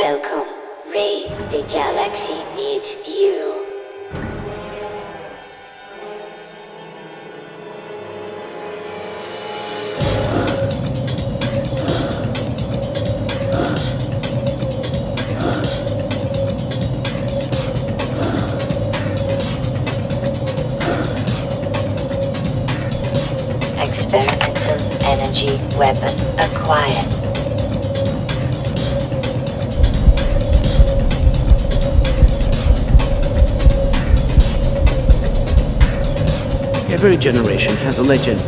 Welcome. Ray, the galaxy needs you. Experimental energy weapon acquired. Every generation has a legend.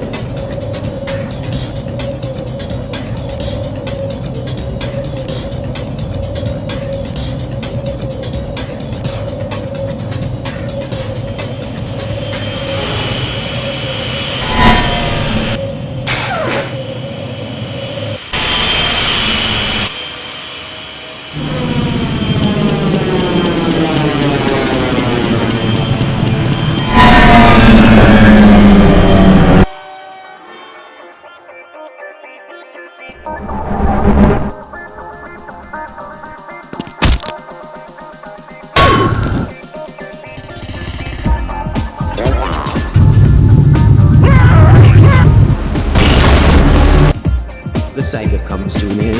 The saga comes to an end.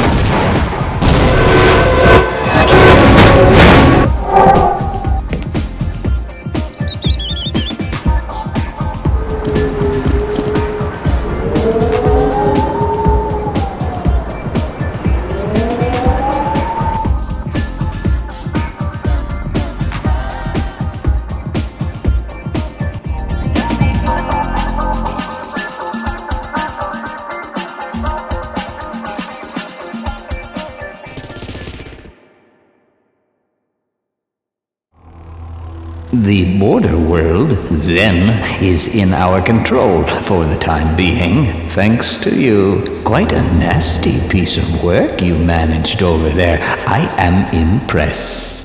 The border world, then, is in our control for the time being, thanks to you. Quite a nasty piece of work you managed over there. I am impressed.